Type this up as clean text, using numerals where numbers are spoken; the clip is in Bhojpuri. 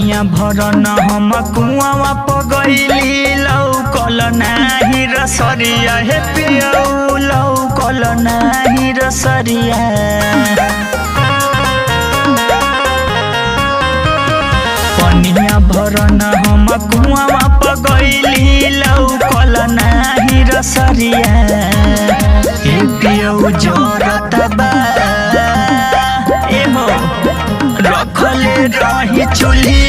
पनिया भरन हम कुआवा पगैली लौकल नाही रसरिया हे पियऊ लौकल नाही रसरिया। पनिया भरन हम कुआवा पगैली लौकल नाही रसरिया हे पियऊ जोरत बा रखले रही चूल्ही